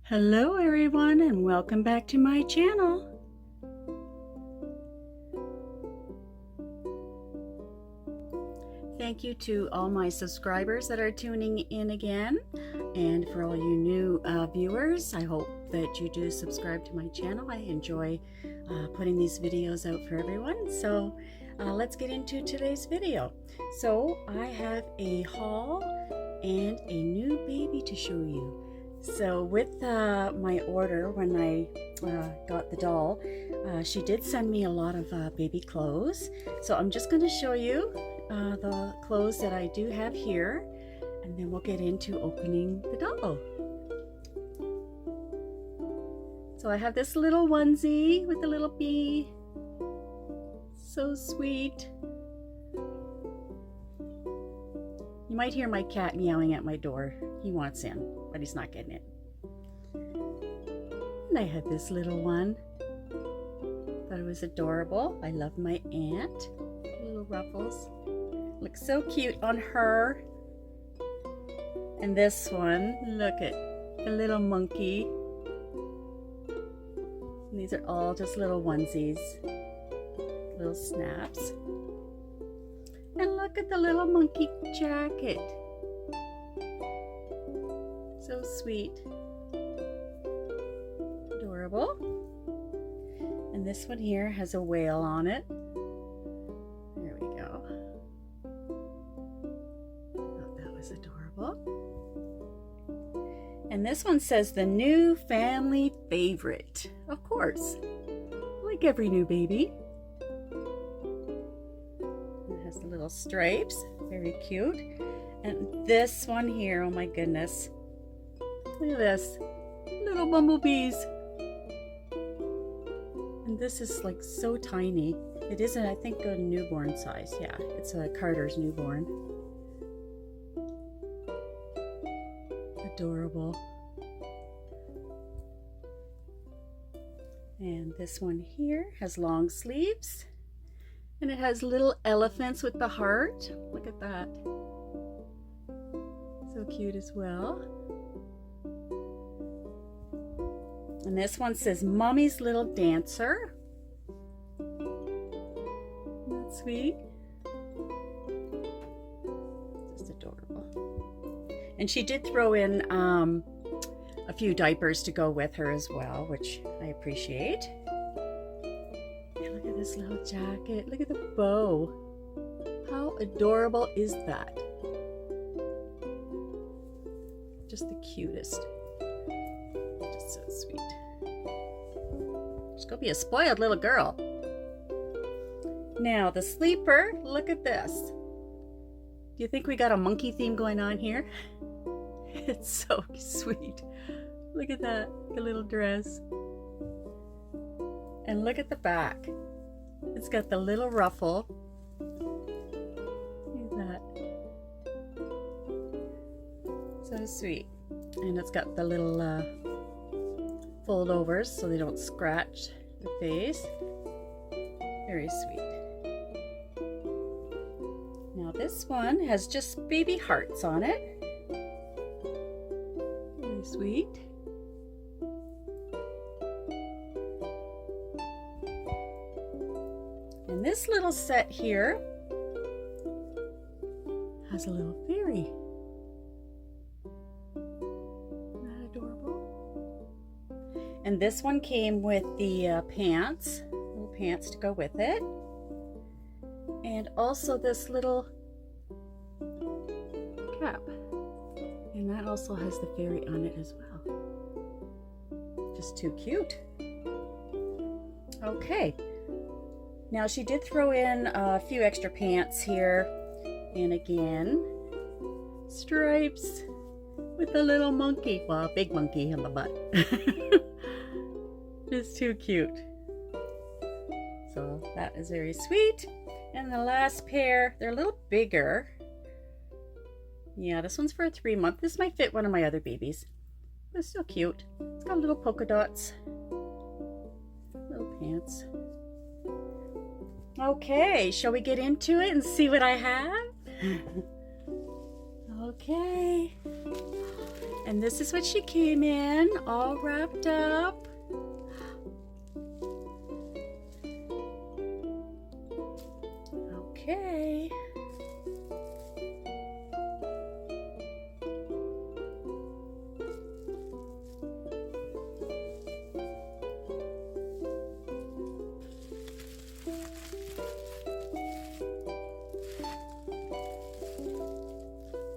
Hello everyone, and welcome back to my channel. Thank you to all my subscribers that are tuning in again, and for all you new viewers, I hope that you do subscribe to my channel. I enjoy putting these videos out for everyone. So let's get into today's video. So I have a haul and a new baby to show you. So with my order, when I got the doll, she did send me a lot of baby clothes. So I'm just going to show you the clothes that I do have here, and then we'll get into opening the doll. So I have this little onesie with a little bee. So sweet. You might hear my cat meowing at my door. He wants in, but he's not getting it. And I had this little one. Thought it was adorable. I love my aunt. Little ruffles. Looks so cute on her. And this one, look at the little monkey. And these are all just little onesies. Little snaps. And look at the little monkey jacket. So sweet. Adorable. And this one here has a whale on it. There we go. Oh, that was adorable. And this one says the new family favorite. Of course. Like every new baby. It has the little stripes. Very cute. And this one here, oh my goodness. Look at this. Little bumblebees. And this is like so tiny. It isn't, I think, a newborn size. Yeah, it's a Carter's newborn. Adorable. And this one here has long sleeves. And it has little elephants with the heart. Look at that. So cute as well. And this one says Mommy's Little Dancer. That's sweet. Just adorable. And she did throw in a few diapers to go with her as well, which I appreciate. And look at this little jacket. Look at the bow. How adorable is that? Just the cutest. Just so sweet. She's gonna be a spoiled little girl. Now the sleeper, look at this. Do you think we got a monkey theme going on here? It's so sweet. Look at that, the little dress. And look at the back. It's got the little ruffle. Look at that. So sweet. And it's got the little fold overs so they don't scratch the face. Very sweet. Now this one has just baby hearts on it. Very sweet. And this little set here has a little fairy. Isn't that adorable? And this one came with the pants, little pants to go with it. And also this little cap. And that also has the fairy on it as well. Just too cute. Okay. Now she did throw in a few extra pants here. And again, stripes with a little monkey. Well, a big monkey on the butt. Just too cute. So that is very sweet. And the last pair, they're a little bigger. Yeah, this one's for a 3-month. This might fit one of my other babies. But it's still cute. It's got little polka dots. Little pants. Okay, shall we get into it and see what I have? Okay. And this is what she came in, all wrapped up. Okay.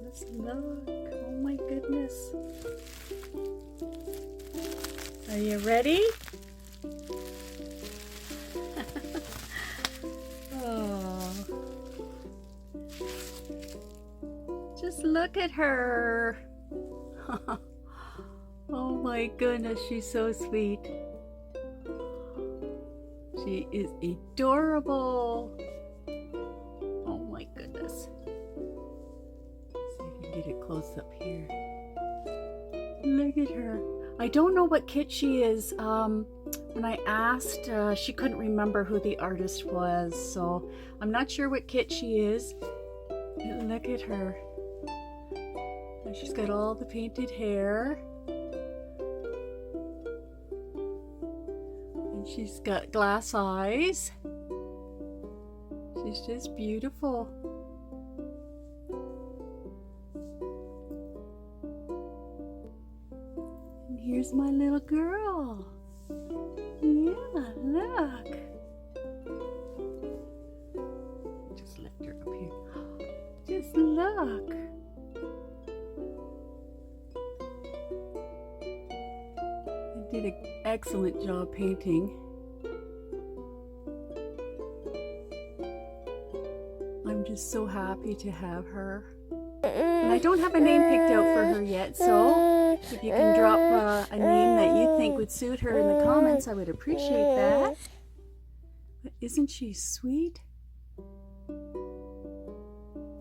Let's look. Oh my goodness. Are you ready? Oh. Just look at her. Oh my goodness, she's so sweet. She is adorable. Oh my goodness. Let's see if we can get it close up here. Look at her. I don't know what kit she is. When I asked, she couldn't remember who the artist was, so I'm not sure what kit she is. But look at her. And she's got all the painted hair. And she's got glass eyes. She's just beautiful. And here's my little girl. Yeah, look. Just lift her up here. Just look. I did an excellent job painting. I'm just so happy to have her. And I don't have a name picked out for her yet, so if you can drop a name that you think would suit her in the comments, I would appreciate that. But isn't she sweet?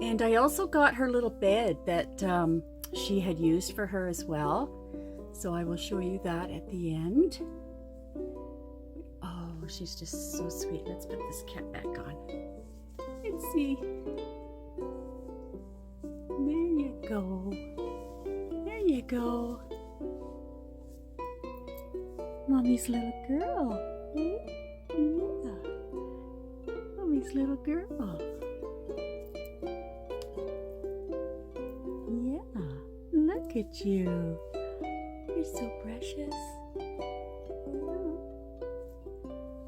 And I also got her little bed that she had used for her as well. So I will show you that at the end. Oh, she's just so sweet. Let's put this cat back on. Let's see. There you go. There you go. Mommy's little girl. Yeah. Mommy's little girl. Yeah. Look at you. You're so precious.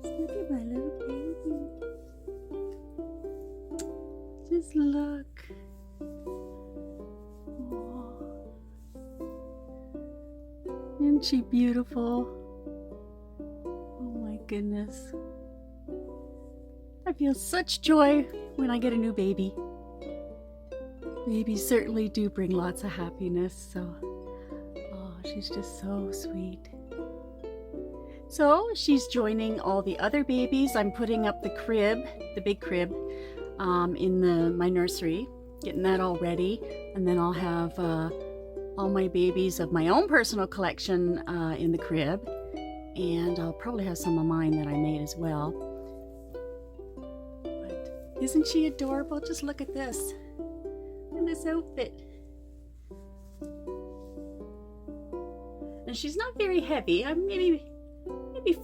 Just look at my little baby. Just look. Isn't she beautiful? Oh my goodness. I feel such joy when I get a new baby. Babies certainly do bring lots of happiness, so she's just so sweet. So she's joining all the other babies. I'm putting up the crib, the big crib, in my nursery, getting that all ready, and then I'll have all my babies of my own personal collection in the crib, and I'll probably have some of mine that I made as well. But isn't she adorable? Just look at this. And this outfit. And she's not very heavy. I'm maybe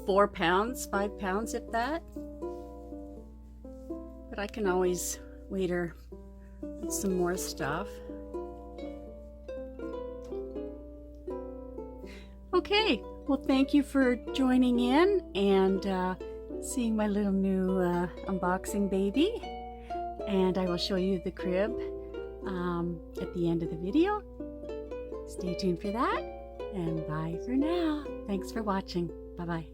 4 pounds, 5 pounds if that. But I can always weight her with some more stuff. Okay, well thank you for joining in and seeing my little new unboxing baby. And I will show you the crib at the end of the video. Stay tuned for that. And bye for now. Thanks for watching. Bye-bye.